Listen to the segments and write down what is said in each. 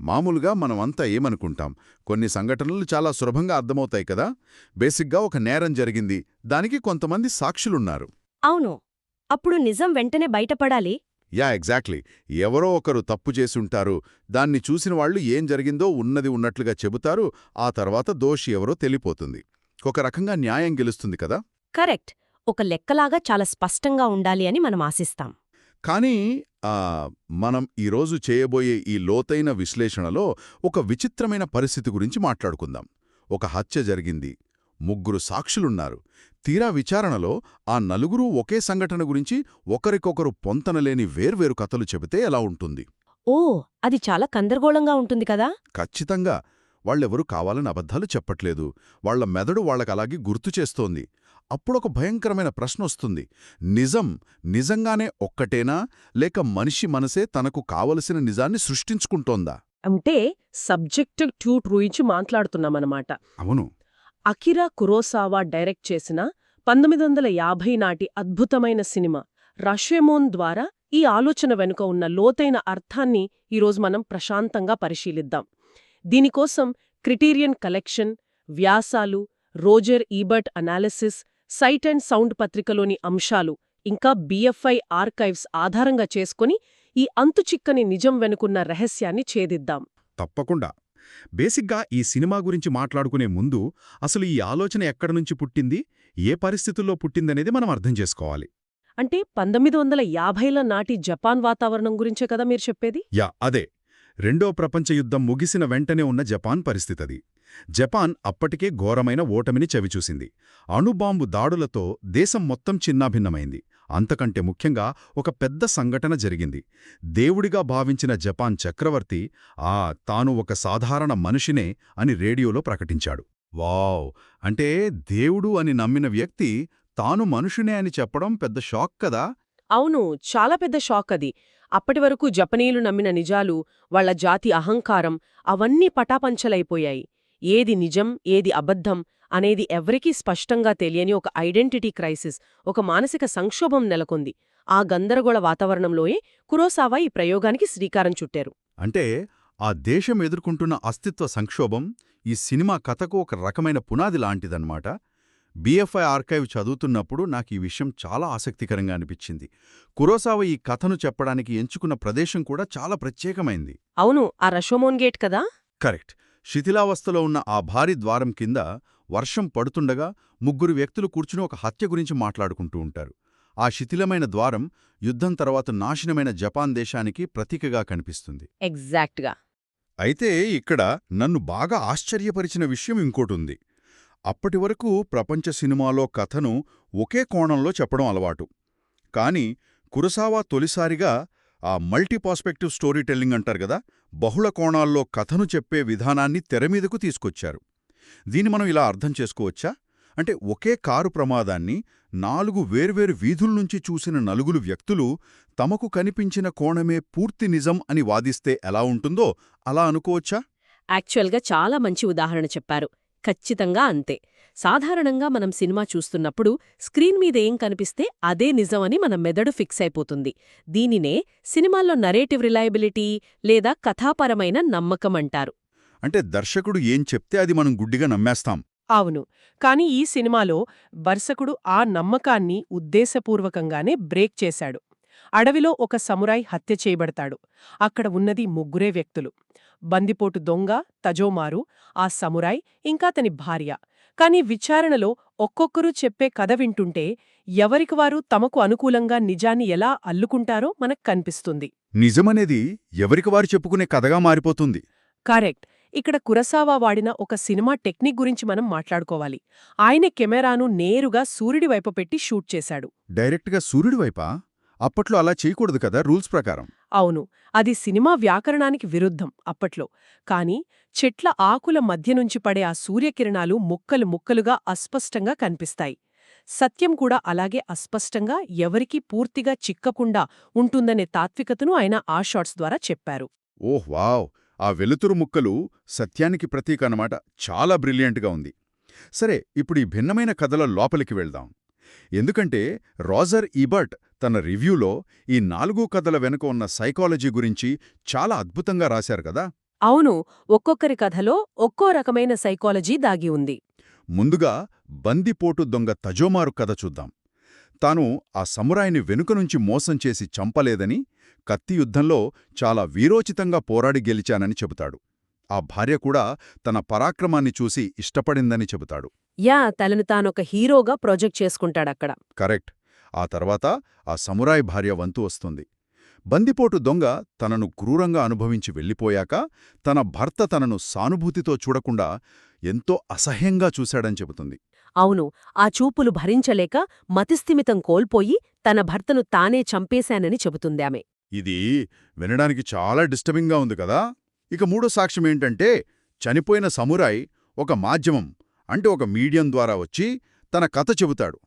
మామూలుగా మనమంతా ఏమనుకుంటాం, కొన్ని సంఘటనలు చాలా సులభంగా అర్థమవుతాయి కదా. బేసిక్గా ఒక నేరం జరిగింది, దానికి కొంతమంది సాక్షులున్నారు. అవును. అప్పుడు నిజం వెంటనే బయటపడాలి. Yeah exactly. ఎవరో ఒకరు తప్పు చేసుంటారు, దాన్ని చూసిన వాళ్ళు ఏం జరిగిందో ఉన్నది ఉన్నట్లుగా చెబుతారు, ఆ తర్వాత దోషి ఎవరో తెలిపోతుంది. ఒక రకంగా న్యాయం గెలుస్తుంది కదా. కరెక్ట్. ఒక లెక్కలాగా చాలా స్పష్టంగా ఉండాలి అని మనం ఆశిస్తాం. కానీ ఆ, మనం ఈరోజు చేయబోయే ఈ లోతైన విశ్లేషణలో ఒక విచిత్రమైన పరిస్థితి గురించి మాట్లాడుకుందాం. ఒక హత్య జరిగింది, ముగ్గురు సాక్షులున్నారు. తీరా విచారణలో ఆ నలుగురూ ఒకే సంఘటన గురించి ఒకరికొకరు పొంతనలేని వేర్వేరు కథలు చెబితే ఎలా ఉంటుంది? ఓ, అది చాలా గందరగోళంగా ఉంటుంది కదా. ఖచ్చితంగా. వాళ్ళెవరూ కావాలని అబద్ధాలు చెప్పట్లేదు, వాళ్ల మెదడు వాళ్ళకలాగే గుర్తు చేస్తోంది. అప్పుడొక భయంకరమైన ప్రశ్నొస్తుంది. నిజంగానే ఒక్కటేనా, లేక మనిషి మనసే తనకు కావలసిన నిజాన్ని సృష్టించుకుంటోందా? అంటే సబ్జెక్టివ్ ట్రూత్ గురించి మాట్లాడుతున్నామన్నమాట. అవును. అకిరా కురోసావా డైరెక్ట్ చేసిన 1950 నాటి అద్భుతమైన సినిమా రషెమోన్ ద్వారా ఈ ఆలోచన వెనుక ఉన్న లోతైన అర్థాన్ని ఈరోజు మనం ప్రశాంతంగా పరిశీలిద్దాం. దీనికోసం క్రిటీరియన్ కలెక్షన్, వ్యాసాలు, Roger Ebert analysis, sight and sound పత్రికలోని అంశాలు, ఇంకా బిఎఫ్ఐ ఆర్కైవ్స్ ఆధారంగా చేసుకుని ఈ అంతుచిక్కని నిజం వెనుకున్న రహస్యాన్ని ఛేదిద్దాం. తప్పకుండా. బేసిక్గా ఈ సినిమా గురించి మాట్లాడుకునే ముందు అసలు ఈ ఆలోచన ఎక్కడనుంచి పుట్టింది, ఏ పరిస్థితుల్లో పుట్టిందనేది మనం అర్థం చేసుకోవాలి. అంటే 1950ల నాటి జపాన్ వాతావరణం గురించే కదా మీరు చెప్పేది? యా అదే. రెండో ప్రపంచ యుద్ధం ముగిసిన వెంటనే ఉన్న జపాన్ పరిస్థితది. జపాన్ అప్పటికే ఘోరమైన ఓటమిని చవిచూసింది. అణుబాంబు దాడులతో దేశం మొత్తం చిన్నాభిన్నమైంది. అంతకంటే ముఖ్యంగా ఒక పెద్ద సంఘటన జరిగింది. దేవుడిగా భావించిన జపాన్ చక్రవర్తి తాను ఒక సాధారణ మనిషినే అని రేడియోలో ప్రకటించాడు. వావ్! అంటే దేవుడు అని నమ్మిన వ్యక్తి తాను మనుషునే అని చెప్పడం పెద్ద షాక్ కదా. అవును, చాలా పెద్ద షాక్ అది. అప్పటివరకు జపనీయులు నమ్మిన నిజాలు, వాళ్ల జాతి అహంకారం అవన్నీ పటాపంచలైపోయాయి. ఏది నిజం, ఏది అబద్ధం అనేది ఎవరికీ స్పష్టంగా తెలియని ఒక ఐడెంటిటీ క్రైసిస్, ఒక మానసిక సంక్షోభం నెలకొంది. ఆ గందరగోళ వాతావరణంలోయే కురోసావా ఈ ప్రయోగానికి శ్రీకారం చుట్టారు. అంటే ఆ దేశం ఎదుర్కొంటున్న అస్తిత్వ సంక్షోభం ఈ సినిమా కథకు ఒక రకమైన పునాది లాంటిదన్నమాట. బిఎఫ్ఐ ఆర్కైవ్ చదువుతున్నప్పుడు నాకు ఈ విషయం చాలా ఆసక్తికరంగా అనిపించింది. కురోసావా ఈ కథను చెప్పడానికి ఎంచుకున్న ప్రదేశం కూడా చాలా ప్రత్యేకమైంది. అవును, ఆ రషోమోన్ గేట్ కదా. కరెక్ట్. శిథిలావస్థలో ఉన్న ఆ భారీ ద్వారం కింద వర్షం పడుతుండగా ముగ్గురు వ్యక్తులు కూర్చుని ఒక హత్య గురించి మాట్లాడుకుంటూ ఉంటారు. ఆ శిథిలమైన ద్వారం యుద్ధం తర్వాత నాశనమైన జపాన్ దేశానికి ప్రతీకగా కనిపిస్తుంది. ఎగ్జాక్ట్గా. అయితే ఇక్కడ నన్ను బాగా ఆశ్చర్యపరిచిన విషయం ఇంకోటుంది. అప్పటివరకు ప్రపంచ సినిమాలో కథను ఒకే కోణంలో చెప్పడం అలవాటు. కాని కురోసావా తొలిసారిగా ఆ మల్టీపాస్పెక్టివ్ స్టోరీ టెల్లింగ్ అంటారు గదా, బహుళ కోణాల్లో కథను చెప్పే విధానాన్ని తెరమీదకు తీసుకొచ్చారు. దీన్ని మనం ఇలా అర్థం చేసుకోవచ్చా? అంటే ఒకే కారు ప్రమాదాన్ని 4 వేర్వేరు వీధుల్నుంచి చూసిన నలుగురు వ్యక్తులు తమకు కనిపించిన కోణమే పూర్తి నిజం అని వాదిస్తే ఎలా ఉంటుందో అలా అనుకోవచ్చా? యాక్చువల్గా చాలా మంచి ఉదాహరణ చెప్పారు. ఖచ్చితంగా అంతే. సాధారణంగా మనం సినిమా చూస్తున్నప్పుడు స్క్రీన్ మీద ఏం కనిపిస్తే అదే నిజమని మన మెదడు ఫిక్స్ అయిపోతుంది. దీనినే సినిమాల్లో నరేటివ్ రిలయబిలిటీ లేదా కథాపరమైన నమ్మకం అంటారు. అంటే దర్శకుడు ఏం చెప్తే అది మనం గుడ్డిగా నమ్మేస్తాం. అవును. కాని ఈ సినిమాలో దర్శకుడు ఆ నమ్మకాన్ని ఉద్దేశపూర్వకంగానే బ్రేక్ చేశాడు. అడవిలో ఒక సమురాయ్ హత్య చేయబడతాడు. అక్కడ ఉన్నది ముగ్గురే వ్యక్తులు: బందిపోటు దొంగ తజోమారు, ఆ సమురాయ్, ఇంకా అతని భార్య. కాని విచారణలో ఒక్కొక్కరూ చెప్పే కథ వింటుంటే ఎవరికివారు తమకు అనుకూలంగా నిజాన్ని ఎలా అల్లుకుంటారో మనకు కనిపిస్తుంది. నిజమనేది ఎవరికివారు చెప్పుకునే కథగా మారిపోతుంది. కరెక్ట్. ఇక్కడ కురోసావా వాడిన ఒక సినిమా టెక్నిక్ గురించి మనం మాట్లాడుకోవాలి. ఆయన కెమెరాను నేరుగా సూర్యుడి వైపు పెట్టి షూట్ చేశాడు. డైరెక్ట్గా సూర్యుడివైపా? అప్పట్లో అలా చేయకూడదు కదా రూల్స్ ప్రకారం. అవును, అది సినిమా వ్యాకరణానికి విరుద్ధం అప్పట్లో. కాని చెట్ల ఆకుల మధ్యనుంచి పడే ఆ సూర్యకిరణాలు ముక్కలు ముక్కలుగా అస్పష్టంగా కనిపిస్తాయి. సత్యం కూడా అలాగే అస్పష్టంగా, ఎవరికీ పూర్తిగా చిక్కకుండా ఉంటుందనే తాత్వికతను ఆయన ఆ షాట్స్ ద్వారా చెప్పారు. ఓహ్ వావ్! ఆ వెలుతురు ముక్కలు సత్యానికి ప్రతీక అన్నమాట. చాలా బ్రిలియంట్గా ఉంది. సరే, ఇప్పుడు ఈ భిన్నమైన కథల లోపలికి వెళ్దాం. ఎందుకంటే రోజర్ ఈబర్ట్ తన రివ్యూలో ఈ 4 కథల వెనుక ఉన్న సైకాలజీ గురించి చాలా అద్భుతంగా రాశారు కదా. అవును, ఒక్కొక్కరి కథలో ఒక్కో రకమైన సైకాలజీ దాగి ఉంది. ముందుగా బందిపోటు దొంగ తజోమారు కథ చూద్దాం. తాను ఆ సమురాయిని వెనుక నుంచి మోసం చేసి చంపలేదని, కత్తి యుద్ధంలో చాలా వీరోచితంగా పోరాడి గెలిచానని చెబుతాడు. ఆ భార్య కూడా తన పరాక్రమాన్ని చూసి ఇష్టపడిందని చెబుతాడు. తనను తానొక హీరోగా ప్రొజెక్ట్ చేసుకుంటాడక్కడ. కరెక్ట్. ఆ తర్వాత ఆ సమురాయి భార్య వంతు వస్తుంది. బందిపోటు దొంగ తనను క్రూరంగా అనుభవించి వెళ్ళిపోయాక తన భర్త తనను సానుభూతితో చూడకుండా ఎంతో అసహ్యంగా చూశాడని చెబుతుంది. అవును, ఆ చూపులు భరించలేక మతిస్థిమితం కోల్పోయి తన భర్తను తానే చంపేశానని చెబుతుందామె. ఇది వినడానికి చాలా డిస్టర్బింగ్గా ఉంది కదా. ఇక మూడో సాక్ష్యమేంటంటే, చనిపోయిన సమురాయ్ ఒక మాధ్యమం అంటే ఒక మీడియం ద్వారా వచ్చి తన కథ చెబుతాడు.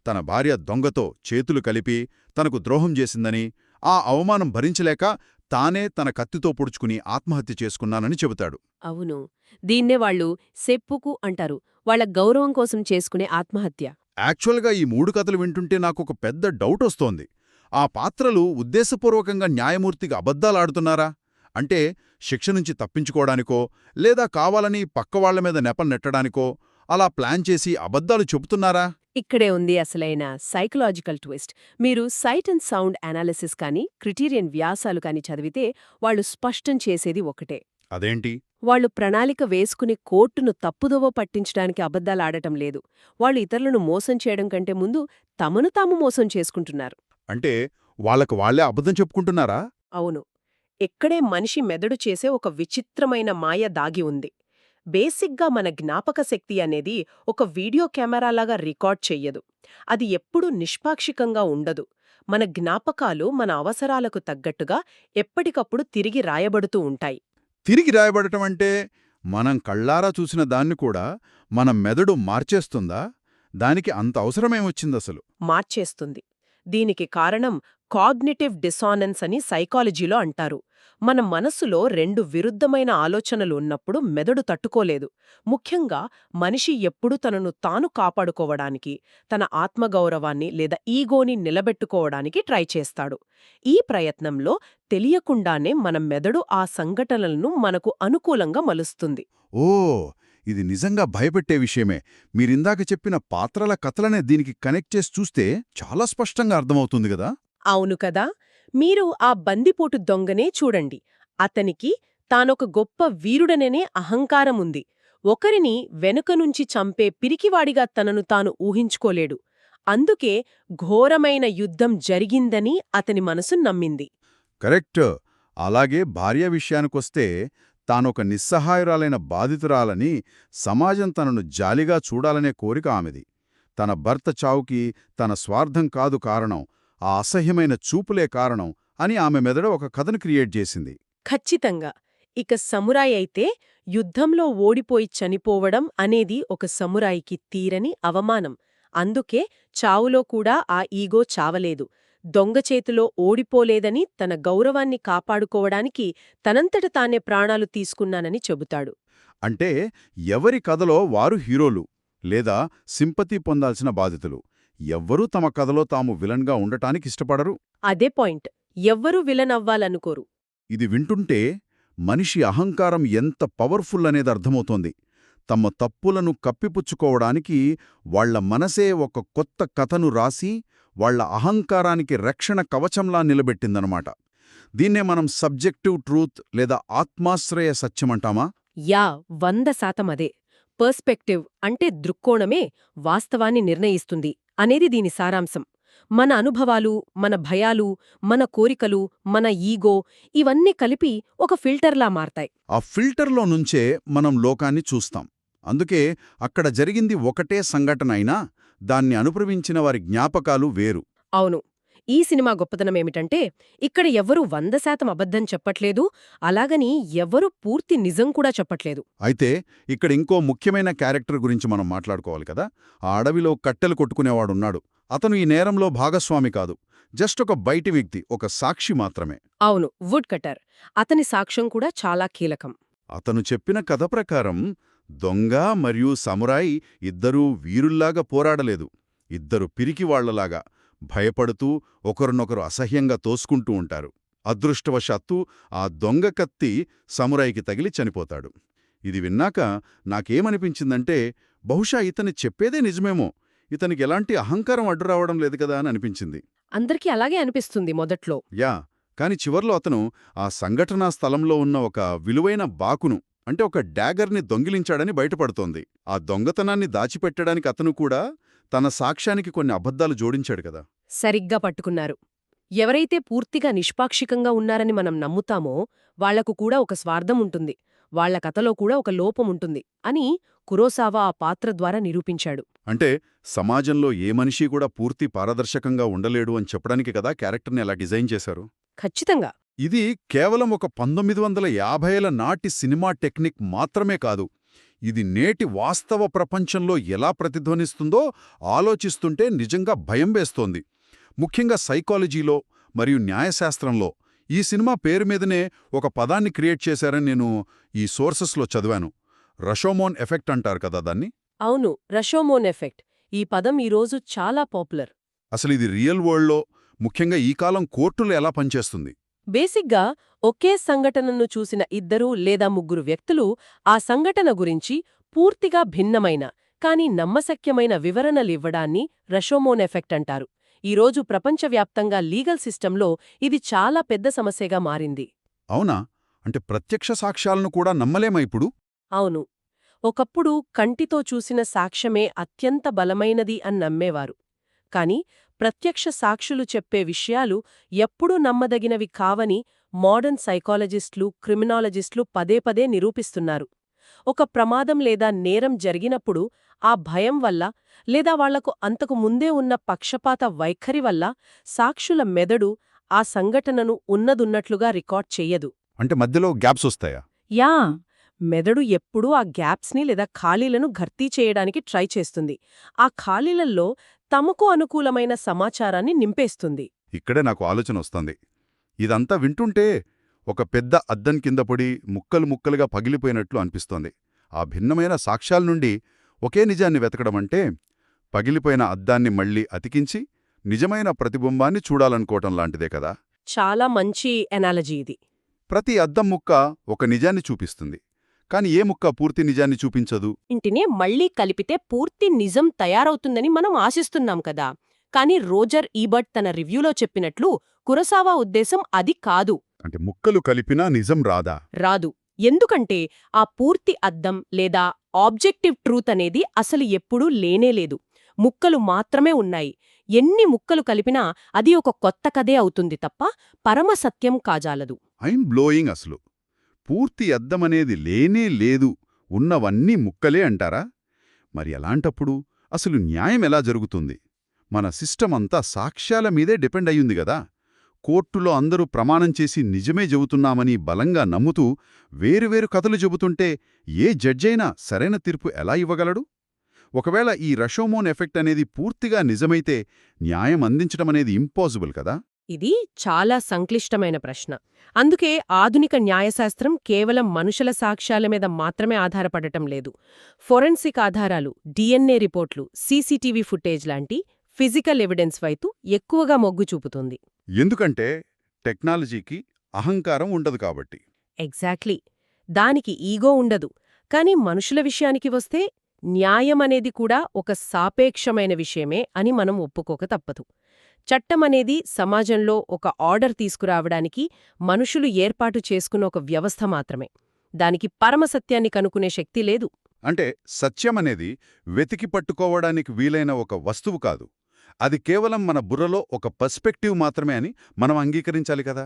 తన భార్య దొంగతో చేతులు కలిపి తనకు ద్రోహం చేసిందని, ఆ అవమానం భరించలేక తానే తన కత్తితో పొడుచుకుని ఆత్మహత్య చేసుకున్నానని చెబుతాడు. అవును, దీన్నే వాళ్ళు సెప్పుకు అంటారు, వాళ్ళ గౌరవం కోసం చేసుకునే ఆత్మహత్య. యాక్చువల్గా ఈ మూడు కథలు వింటుంటే నాకొక పెద్ద డౌటొస్తోంది. ఆ పాత్రలు ఉద్దేశపూర్వకంగా న్యాయమూర్తికి అబద్ధాలాడుతున్నారా? అంటే శిక్ష నుంచి తప్పించుకోవడానికో, లేదా కావాలని పక్కవాళ్ల మీద నెపం నెట్టడానికో అలా ప్లాన్ చేసి అబద్ధాలు చెబుతున్నారా? ఇక్కడే ఉంది అసలైన సైకలాజికల్ ట్విస్ట్. మీరు సైట్ అండ్ సౌండ్ అనాలిసిస్ కానీ క్రిటీరియన్ వ్యాసాలు కానీ చదివితే వాళ్ళు స్పష్టం చేసేది ఒకటే. అదేంటి? వాళ్ళు ప్రణాళిక వేసుకుని కోర్టును తప్పుదోవ పట్టించడానికి అబద్ధాలాడటం లేదు. వాళ్ళు ఇతరులను మోసం చేయడం కంటే ముందు తమను తాము మోసం చేసుకుంటున్నారు. అంటే వాళ్ళకు వాళ్లే అబద్ధం చెప్పుకుంటున్నారా? అవును, ఇక్కడే మనిషి మెదడు చేసే ఒక విచిత్రమైన మాయ దాగి ఉంది. బేసిక్గా మన జ్ఞాపకశక్తి అనేది ఒక వీడియో కెమెరాలాగా రికార్డ్ చెయ్యదు. అది ఎప్పుడూ నిష్పాక్షికంగా ఉండదు. మన జ్ఞాపకాలు మన అవసరాలకు తగ్గట్టుగా ఎప్పటికప్పుడు తిరిగి రాయబడుతూ ఉంటాయి. తిరిగి రాయబడటం అంటే మనం కళ్ళారా చూసిన దాన్ని కూడా మన మెదడు మార్చేస్తుందా? దానికి అంత అవసరమేమొచ్చిందసలు? మార్చేస్తుంది. దీనికి కారణం కాగ్నిటివ్ డిసానెన్స్ అని సైకాలజీలో అంటారు. మన మనస్సులో రెండు విరుద్ధమైన ఆలోచనలు ఉన్నప్పుడు మెదడు తట్టుకోలేదు. ముఖ్యంగా మనిషి ఎప్పుడూ తనను తాను కాపాడుకోవడానికి, తన ఆత్మగౌరవాన్ని లేదా ఈగోని నిలబెట్టుకోవడానికి ట్రై చేస్తాడు. ఈ ప్రయత్నంలో తెలియకుండానే మన మెదడు ఆ సంఘటనలను మనకు అనుకూలంగా మలుస్తుంది. ఓ, ఇది నిజంగా భయపెట్టే విషయమే. మీరిందాక చెప్పిన పాత్రల కథలనే దీనికి కనెక్ట్ చేసి చూస్తే చాలా స్పష్టంగా అర్థమవుతుంది గదా. అవును కదా. మీరు ఆ బందిపోటు దొంగనే చూడండి. అతనికి తానొక గొప్ప వీరుడననే అహంకారముంది. ఒకరిని వెనుకనుంచి చంపే పిరికివాడిగా తనను తాను ఊహించుకోలేడు. అందుకే ఘోరమైన యుద్ధం జరిగిందని అతని మనసు నమ్మింది. కరెక్ట్. అలాగే భార్య విషయానికొస్తే తానొక నిస్సహాయురాలైన బాధితురాలని, సమాజం తనను జాలిగా చూడాలనే కోరిక ఆమెది. తన భర్త చావుకి తన స్వార్థం కాదు కారణం, ఆ అసహ్యమైన చూపులే కారణం అని ఆమె మెదడు ఒక కథను క్రియేట్ చేసింది. ఖచ్చితంగా. ఇక సమురాయి అయితే యుద్ధంలో ఓడిపోయి చనిపోవడం అనేది ఒక సమురాయికి తీరని అవమానం. అందుకే చావులో కూడా ఆ ఈగో చావలేదు. దొంగచేతిలో ఓడిపోలేదని తన గౌరవాన్ని కాపాడుకోవడానికి తనంతట తానే ప్రాణాలు తీసుకున్నానని చెబుతాడు. అంటే ఎవరి కథలో వారు హీరోలు లేదా సింపతి పొందాల్సిన బాధితులు. ఎవ్వరూ తమ కథలో తాము విలన్గా ఉండటానికి ఇష్టపడరు. అదే పాయింట్. ఎవ్వరూ విలన్ అవ్వాలనుకోరు. ఇది వింటుంటే మనిషి అహంకారం ఎంత పవర్ఫుల్ అనేది అర్థమవుతోంది. తమ తప్పులను కప్పిపుచ్చుకోవడానికి వాళ్ల మనసే ఒక కొత్త కథను రాసి వాళ్ల అహంకారానికి రక్షణ కవచంలా నిలబెట్టిందనమాట. దీన్నే మనం సబ్జెక్టివ్ ట్రూత్ లేదా ఆత్మాశ్రయ సత్యమంటామా? 100% అదే. పర్స్పెక్టివ్ అంటే దృక్కోణమే వాస్తవాన్ని నిర్ణయిస్తుంది అనేది దీని సారాంశం. మన అనుభవాలు, మన భయాలు, మన కోరికలు, మన ఈగో ఇవన్నీ కలిపి ఒక ఫిల్టర్లా మారతాయి. ఆ ఫిల్టర్లో నుంచే మనం లోకాన్ని చూస్తాం. అందుకే అక్కడ జరిగింది ఒకటే సంఘటన అయినా దాన్ని అనుభవించిన వారి జ్ఞాపకాలు వేరు. అవును. ఈ సినిమా గొప్పతనమేమిటంటే ఇక్కడ ఎవ్వరూ 100% అబద్ధం చెప్పట్లేదు, అలాగని ఎవ్వరూ పూర్తి నిజం కూడా చెప్పట్లేదు. అయితే ఇక్కడ ఇంకో ముఖ్యమైన క్యారెక్టర్ గురించి మనం మాట్లాడుకోవాలి కదా. ఆ అడవిలో కట్టెలు కొట్టుకునేవాడున్నాడు. అతను ఈ నేరంలో భాగస్వామి కాదు, జస్ట్ ఒక బయటి వ్యక్తి, ఒక సాక్షి మాత్రమే. అవును, వుడ్ కటర్. అతని సాక్ష్యం కూడా చాలా కీలకం. అతను చెప్పిన కథ ప్రకారం దొంగ మరియు సమురాయి ఇద్దరూ వీరుల్లాగా పోరాడలేదు. ఇద్దరు పిరికివాళ్లలాగా భయపడుతూ ఒకరినొకరు అసహ్యంగా తోసుకుంటూ ఉంటారు. అదృష్టవశాత్తు ఆ దొంగ కత్తి సమురాయికి తగిలి చనిపోతాడు. ఇది విన్నాక నాకేమనిపించిందంటే, బహుశా ఇతని చెప్పేదే నిజమేమో, ఇతనికి ఎలాంటి అహంకారం అడ్డురావడం లేదు కదా అని అనిపించింది. అందరికీ అలాగే అనిపిస్తుంది మొదట్లో. యా, కాని చివర్లో అతను ఆ సంఘటనా స్థలంలో ఉన్న ఒక విలువైన బాకును, అంటే ఒక డాగర్ని దొంగిలించాడని బయటపడుతోంది. ఆ దొంగతనాన్ని దాచిపెట్టడానికి అతను కూడా తన సాక్ష్యానికి కొన్ని అబద్ధాలు జోడించాడు కదా. సరిగ్గా పట్టుకున్నారు. ఎవరైతే పూర్తిగా నిష్పాక్షికంగా ఉన్నారని మనం నమ్ముతామో వాళ్లకు కూడా ఒక స్వార్థం ఉంటుంది, వాళ్ల కథలో కూడా ఒక లోపముంటుంది అని కురోసావా ఆ పాత్ర ద్వారా నిరూపించాడు. అంటే సమాజంలో ఏ మనిషి కూడా పూర్తి పారదర్శకంగా ఉండలేడు అని చెప్పడానికి కదా క్యారెక్టర్ని అలా డిజైన్ చేశారు. ఖచ్చితంగా. ఇది కేవలం ఒక 1950ల నాటి సినిమా టెక్నిక్ మాత్రమే కాదు. ఇది నేటి వాస్తవ ప్రపంచంలో ఎలా ప్రతిధ్వనిస్తుందో ఆలోచిస్తుంటే నిజంగా భయం వేస్తోంది. ముఖ్యంగా సైకాలజీలో మరియు న్యాయశాస్త్రంలో ఈ సినిమా పేరు మీదనే ఒక పదాన్ని క్రియేట్ చేశారని నేను ఈ సోర్సెస్లో చదివాను. రషోమోన్ ఎఫెక్ట్ అంటారు కదా దాన్ని. అవును, రషోమోన్ ఎఫెక్ట్. ఈ పదం ఈరోజు చాలా పాపులర్. అసలు ఇది రియల్ వరల్డ్లో, ముఖ్యంగా ఈ కాలం కోర్టులో ఎలా పనిచేస్తుంది? బేసిక్గా ఒకే సంఘటనను చూసిన 2 లేదా 3 వ్యక్తులు ఆ సంఘటన గురించి పూర్తిగా భిన్నమైన కానీ నమ్మశక్యమైన వివరణలివ్వడాన్ని రషోమోన్ ఎఫెక్ట్ అంటారు. ఈరోజు ప్రపంచవ్యాప్తంగా లీగల్ సిస్టంలో ఇది చాలా పెద్ద సమస్యగా మారింది. అవునా? అంటే ప్రత్యక్ష సాక్ష్యాలను కూడా నమ్మలేమా ఇప్పుడు? అవును. ఒకప్పుడు కంటితో చూసిన సాక్ష్యమే అత్యంత బలమైనది అని నమ్మేవారు. కాని ప్రత్యక్ష సాక్షులు చెప్పే విషయాలు ఎప్పుడూ నమ్మదగినవి కావని మోడర్న్ సైకాలజిస్టులు, క్రిమినాలజిస్టులు పదే పదే నిరూపిస్తున్నారు. ఒక ప్రమాదం లేదా నేరం జరిగినప్పుడు ఆ భయం వల్ల లేదా వాళ్లకు అంతకు ముందే ఉన్న పక్షపాత వైఖరి వల్ల సాక్షుల మెదడు ఆ సంఘటనను ఉన్నదున్నట్లుగా రికార్డ్ చెయ్యదు. అంటే మధ్యలో గ్యాప్స్ వస్తాయా? యా, మెదడు ఎప్పుడూ ఆ గ్యాప్స్ని లేదా ఖాళీలను భర్తీ చేయడానికి ట్రై చేస్తుంది. ఆ ఖాళీలల్లో తమకు అనుకూలమైన సమాచారాన్ని నింపేస్తుంది. ఇక్కడే నాకు ఆలోచన వస్తుంది. ఇదంతా వింటుంటే ఒక పెద్ద అద్దం కింద పడి ముక్కలు ముక్కలుగా పగిలిపోయినట్లు అనిపిస్తోంది. ఆ భిన్నమైన సాక్ష్యాల నుండి ఒకే నిజాన్ని వెతకడమంటే పగిలిపోయిన అద్దాన్ని మళ్లీ అతికించి నిజమైన ప్రతిబింబాన్ని చూడాలనుకోవటం లాంటిదే కదా. చాలా మంచి ఎనాలజీ ఇది. ప్రతి అద్దం ముక్క ఒక నిజాన్ని చూపిస్తుంది, కాని ఏ ముక్క పూర్తి నిజాన్ని చూపించదు. ఇంటినే మళ్లీ కలిపితే పూర్తి నిజం తయారవుతుందని మనం ఆశిస్తున్నాం కదా. కాని రోజర్ ఈబర్ట్ తన రివ్యూలో చెప్పినట్లు కురసావా ఉద్దేశం అది కాదు. అంటే ముక్కలు కలిపినా నిజం రాదా? రాదు. ఎందుకంటే ఆ పూర్తి అద్దం లేదా ఆబ్జెక్టివ్ ట్రూత్ అనేది అసలు ఎప్పుడూ లేనేలేదు. ముక్కలు మాత్రమే ఉన్నాయి. ఎన్ని ముక్కలు కలిపినా అది ఒక కొత్త కథే అవుతుంది తప్ప పరమసత్యం కాజాలదు. I'm blowing. అసలు పూర్తి అద్దమనేది లేనే లేదు, ఉన్నవన్నీ ముక్కలే అంటారా? మరి అలాంటప్పుడు అసలు న్యాయం ఎలా జరుగుతుంది? మన సిస్టమంతా సాక్ష్యాల మీదే డిపెండ్ అయ్యింది గదా. కోర్టులో అందరూ ప్రమాణం చేసి నిజమే చెబుతున్నామని బలంగా నమ్ముతూ వేరువేరు కథలు చెబుతుంటే ఏ జడ్జైనా సరైన తీర్పు ఎలా ఇవ్వగలడు? ఒకవేళ ఈ రషోమోన్ ఎఫెక్ట్ అనేది పూర్తిగా నిజమైతే న్యాయం అందించడమనేది ఇంపాసిబుల్ కదా. ఇది చాలా సంక్లిష్టమైన ప్రశ్న. అందుకే ఆధునిక న్యాయశాస్త్రం కేవలం మనుషుల సాక్ష్యాల మీద మాత్రమే ఆధారపడటం లేదు. ఫోరెన్సిక్ ఆధారాలు, డిఎన్ఏ రిపోర్ట్లు, సీసీటీవీ ఫుటేజ్ లాంటి ఫిజికల్ ఎవిడెన్స్ వైపు ఎక్కువగా మొగ్గు చూపుతుంది. ఎందుకంటే టెక్నాలజీకి అహంకారం ఉండదు కాబట్టి. ఎగ్జాక్ట్లీ. దానికి ఈగో ఉండదు. కాని మనుషుల విషయానికి వస్తే న్యాయమనేది కూడా ఒక సాపేక్షమైన విషయమే అని మనం ఒప్పుకోక తప్పదు. చట్టమనేది సమాజంలో ఒక ఆర్డర్ తీసుకురావడానికి మనుషులు ఏర్పాటు చేసుకున్న ఒక వ్యవస్థ మాత్రమే. దానికి పరమసత్యాన్ని కనుక్కునే శక్తి లేదు. అంటే సత్యమనేది వెతికి పట్టుకోవడానికి వీలైన ఒక వస్తువు కాదు. అది కేవలం మన బుర్రలో ఒక పర్స్పెక్టివ్ మాత్రమే అని మనం అంగీకరించాలి కదా.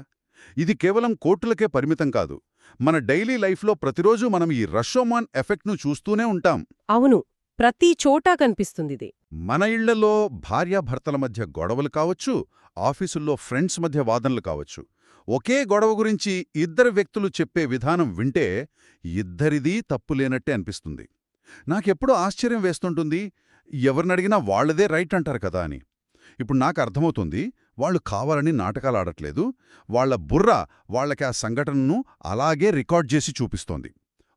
ఇది కేవలం కోర్టులకే పరిమితం కాదు. మన డైలీ లైఫ్లో ప్రతిరోజూ మనం ఈ రషోమాన్ ఎఫెక్ట్ను చూస్తూనే ఉంటాం. అవును, ప్రతి చోటా కనిపిస్తుందిది. మన ఇళ్లలో భార్యాభర్తల మధ్య గొడవలు కావచ్చు, ఆఫీసుల్లో ఫ్రెండ్స్ మధ్య వాదనలు కావచ్చు. ఒకే గొడవ గురించి ఇద్దరు వ్యక్తులు చెప్పే విధానం వింటే ఇద్దరిదీ తప్పులేనట్టే అనిపిస్తుంది. నాకెప్పుడూ ఆశ్చర్యం వేస్తుంటుంది, ఎవరినడిగినా వాళ్లదే రైట్ అంటారు కదా అని. ఇప్పుడు నాకు అర్థమవుతుంది, వాళ్ళు కావాలని నాటకాలాడట్లేదు. వాళ్ల బుర్ర వాళ్లకి ఆ సంఘటనను అలాగే రికార్డ్ చేసి చూపిస్తోంది.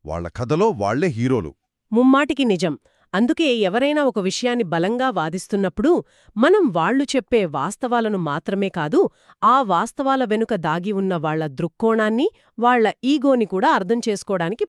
వాళ్ల కథలో వాళ్లే హీరోలు. ముమ్మాటికి నిజం. అందుకే ఎవరైనా ఒక విషయాన్ని బలంగా వాదిస్తున్నప్పుడు మనం వాళ్ళు చెప్పే వాస్తవాలను మాత్రమే కాదు, ఆ వాస్తవాల వెనుక దాగి ఉన్న వాళ్ల దృక్కోణాన్ని, వాళ్ల ఈగోని కూడా అర్థం చేసుకోవడానికి